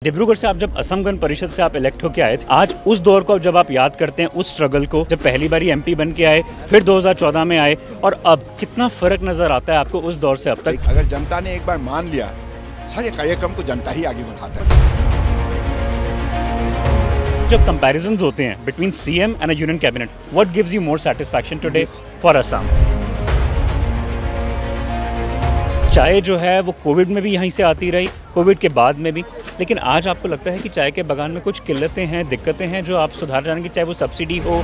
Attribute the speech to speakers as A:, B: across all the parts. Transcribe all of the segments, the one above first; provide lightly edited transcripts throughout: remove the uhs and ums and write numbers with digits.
A: डिब्रूगढ़ से आप जब असम गण परिषद से आप इलेक्ट होके आए थे, आज उस दौर को जब आप याद करते हैं, उस स्ट्रगल को, जब पहली बार एमपी बन के आए, फिर 2014 में आए, और अब कितना फर्क नजर आता है आपको उस दौर से अब तक?
B: अगर जनता ने एक बार मान लिया, सारे कार्यक्रम को जनता ही आगे बढ़ाता है।
A: जब कंपैरिजंस होते हैं between CM and a union cabinet, what gives you more satisfaction today for Assam? चाय जो है वो कोविड में भी यहीं से आती रही, कोविड के बाद में भी, लेकिन आज आपको लगता है कि चाय के बागान में कुछ किल्लतें हैं, दिक्कतें हैं जो आप सुधार जानेंगे, चाहे वो सब्सिडी हो?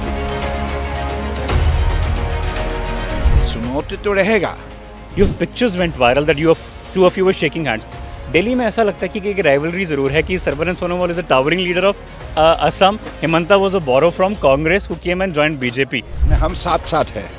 B: चुनौती तो रहेगा।
A: Your pictures went viral that two of you were shaking hands. Delhi में ऐसा लगता है कि एक राइवलरी जरूर है कि Sarbananda Sonowal is a towering leader of Assam, Himanta was a borrow from Congress who came and joined BJP.
B: हम साथ साथ है.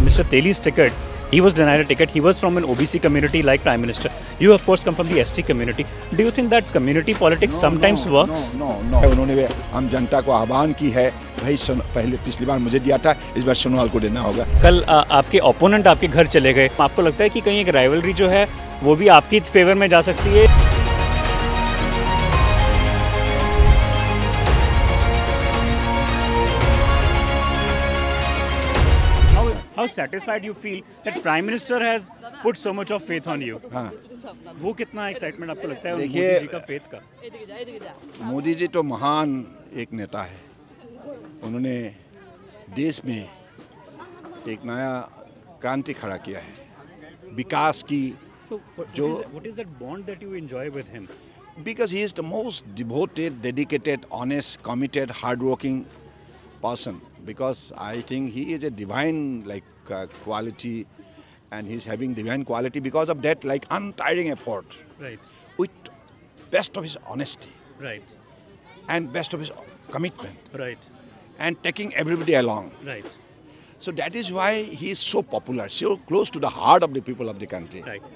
A: Mr. Teli's ticket, he was denied a ticket. He was from an OBC community like Prime Minister. You of course come from the ST community. Do you think that community politics sometimes works?
B: No. उन्होंने हम जनता को आह्वान की है, भाई पहले पिछली बार मुझे दिया था, इस बार सोनोवाल को देना होगा.
A: कल आपके ओपोनेंट आपके घर चले गए, आपको लगता है कि कहीं एक राइवलरी जो है वो भी आपकी फेवर में जा सकती है? How satisfied you feel that Prime Minister has put so much of faith on you?
B: हाँ.
A: वो कितना एक्साइटमेंट आपको लगता है
B: देखिए,
A: मोदी जी का फेथ का?
B: मोदी जी तो महान एक नेता है. उन्होंने देश में एक नया क्रांति खड़ा किया है, विकास की.
A: What is that bond that you enjoy with him?
B: Because he is the most devoted, dedicated, honest, committed, hardworking person. Because I think he is a divine quality, and he's having divine quality because of that untiring effort.
A: Right.
B: With best of his honesty.
A: Right.
B: And best of his commitment.
A: Right.
B: And taking everybody along.
A: Right.
B: So that is why he is so popular, so close to the heart of the people of the country.
A: Right.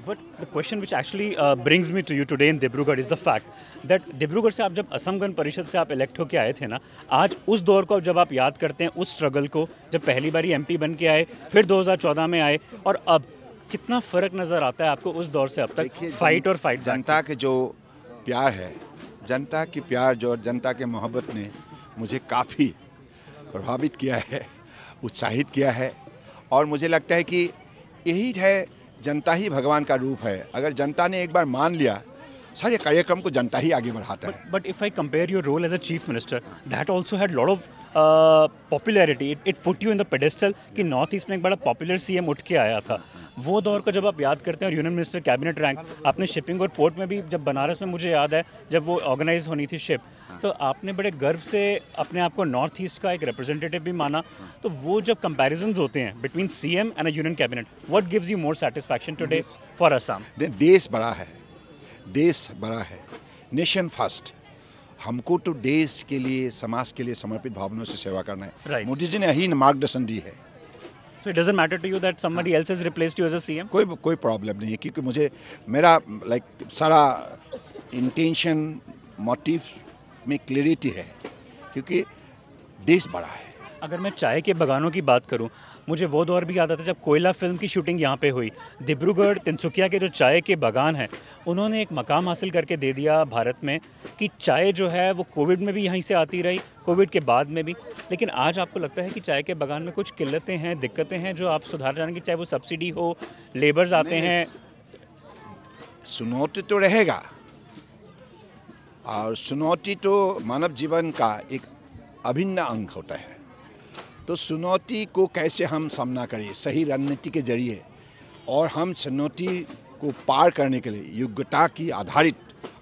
A: But the question which actually brings me to you today in Dibrugarh is the fact that Dibrugarh से आप जब असम गण परिषद से आप elect होके आए थे ना, आज उस दौर को जब आप याद करते हैं, उस स्ट्रगल को, जब पहली बार एमपी बन के आए, फिर 2014 में आए, और अब कितना फर्क नजर आता है आपको उस दौर से अब तक? फाइट और फाइट.
B: जनता के जो प्यार है, जनता की प्यार जो जनता के मोहब्बत ने मुझे काफ़ी प्रभावित किया है, उत्साहित किया है, और मुझे लगता है कि यही है, जनता ही भगवान का रूप है. अगर जनता ने एक बार मान लिया, सारे कार्यक्रम को जनता ही आगे बढ़ाता है.
A: But if I compare your role as a chief minister, that also had lot of popularity. It put you in the pedestal कि नॉर्थ ईस्ट में एक बड़ा पॉपुलर सीएम उठ के आया था. वो दौर को जब आप याद करते हैं, और यूनियन मिनिस्टर कैबिनेट रैंक आपने शिपिंग और पोर्ट में भी, जब बनारस में मुझे याद है जब वो ऑर्गेनाइज होनी थी शिप, तो आपने बड़े गर्व से अपने आप को नॉर्थ ईस्ट का एक रिप्रेजेंटेटिव भी माना. तो वो जब कंपैरिजंस होते हैं between CM and a union cabinet, what gives you more satisfaction today for Assam?
B: देश बड़ा है, देश बड़ा है, नेशन फर्स्ट. हमको तो देश के लिए, समाज के लिए समर्पित भावनाओं से सेवा करना है.
A: Right.
B: मोदी जी ने यही मार्गदर्शन दी है.
A: So it doesn't matter to you that somebody else has replaced you as a CM?
B: कोई प्रॉब्लम नहीं है, क्योंकि मुझे मेरा सारा इंटेंशन, मोटिव में क्लियरिटी है, क्योंकि देश बड़ा है.
A: अगर मैं चाय के बागानों की बात करूं, मुझे वो दौर भी याद आता है जब कोयला फिल्म की शूटिंग यहाँ पे हुई. डिब्रूगढ़, तिनसुकिया के जो चाय के बागान हैं, उन्होंने एक मकाम हासिल करके दे दिया भारत में कि चाय जो है वो कोविड में भी यहीं से आती रही, कोविड के बाद में भी, लेकिन आज आपको लगता है कि चाय के बागान में कुछ किल्लतें हैं, दिक्कतें हैं जो आप सुधार जानेंगे, चाहे वो सब्सिडी हो, लेबर्स आते हैं?
B: चुनौती तो रहेगा, और चुनौती तो मानव जीवन का एक अभिन्न अंग होता है. तो चुनौती को कैसे हम सामना करें सही रणनीति के जरिए, और हम चुनौती को पार करने के लिए योग्यता की आधारित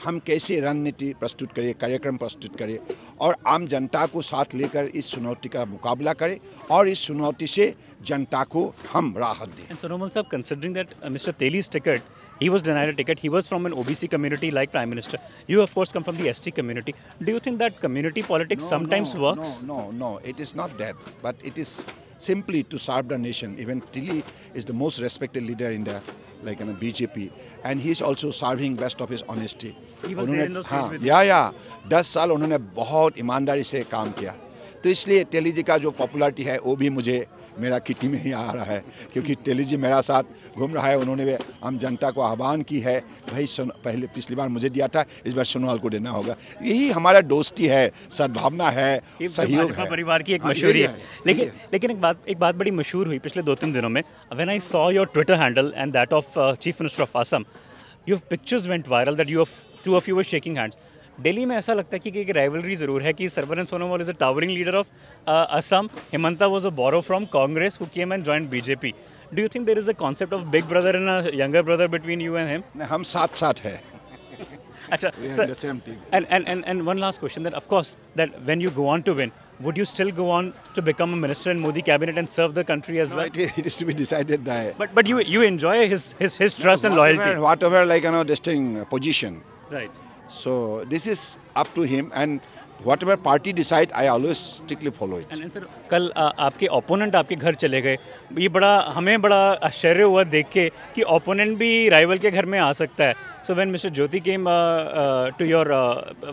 B: हम कैसे रणनीति प्रस्तुत करें, कार्यक्रम प्रस्तुत करें, और आम जनता को साथ लेकर इस चुनौती का मुकाबला करें, और इस चुनौती से जनता को हम राहत दें.
A: And Sonomal sir, considering that Mr. Teli's ticket, he was denied a ticket. He was from an OBC community like Prime Minister. You of course come from the ST community. Do you think that community politics sometimes works?
B: No. It is not that. But it is simply to serve the nation. Even Teli is the most respected leader in the BJP, and he is also serving best of his honesty.
A: He was there in those days with
B: 10 साल उन्होंने बहुत ईमानदारी से काम किया. तो इसलिए तेली जी का जो पॉपुलैरिटी है वो भी मुझे मेरा किटी में ही आ रहा है, क्योंकि तेली जी मेरा साथ घूम रहा है। उन्होंने भी आम जनता को आह्वान की है, भाई पहले पिछली बार मुझे दिया था, इस बार सोनोवाल को देना होगा। यही हमारा दोस्ती है, सद्भावना है, सहयोग है,
A: परिवार की एक मशहूरी है। लेकिन एक बात बड़ी मशहूर हुई पिछले 2-3 दिनों में। When I saw your Twitter handle and that of chief minister of Assam, your pictures went viral that two of you were shaking hands. Delhi में ऐसा लगता है कि एक राइवलरी ज़रूर है कि Sarbananda Sonowal is a towering leader of Assam, Himanta was a borrow from Congress who came and joined BJP. Do you think there is a concept of big brother and a younger brother between you and him?
B: हम साथ साथ है।
A: Achha,
B: We are
A: sir,
B: in the same team.
A: And one last question, that of course that when you go on to win, would you still go on to become a minister in Modi cabinet and serve the country as well?
B: It is to be decided by.
A: But you enjoy his trust and loyalty.
B: Whatever like this thing position.
A: Right.
B: So this is up to him, and whatever party decide, I always strictly follow it.
A: And sir, कल आपके opponent आपके घर चले गए, ये हमें बड़ा आश्चर्य हुआ देख के कि ओपोनेंट भी राइवल के घर में आ सकता है। So when Mr. Jyoti came to your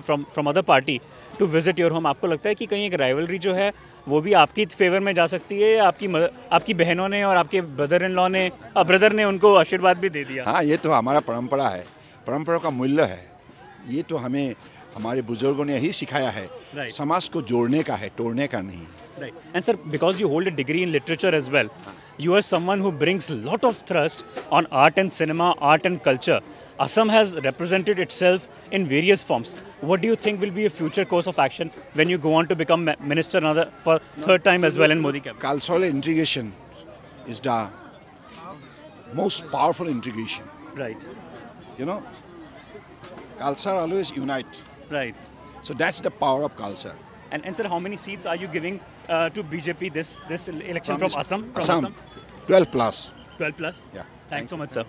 A: from other party to visit your home, आपको लगता है कि कहीं एक राइवलरी जो है वो भी आपकी फेवर में जा सकती है? आपकी बहनों ने और आपके ब्रदर ने उनको आशीर्वाद भी दे दिया?
B: हाँ, ये तो हमारा परंपरा है, परंपरा का मूल्य है। ये तो हमें हमारे बुजुर्गों ने यही सिखाया है, समाज को जोड़ने का है, तोड़ने का नहीं।
A: Right. And sir, because you hold a degree in literature as well, you are someone who brings lot of thrust on art and cinema, art and culture. Assam has represented itself in various forms. What do you think will be a future course of action when you go on to become minister for third time as well in Modi cabinet?
B: Cultural integration is the most powerful integration.
A: Right.
B: You know, culture always unite.
A: Right.
B: So that's the power of culture.
A: And sir, how many seats are you giving to BJP this election from Assam?
B: Assam, 12 plus.
A: 12 plus?
B: Yeah.
A: Thanks so much, sir.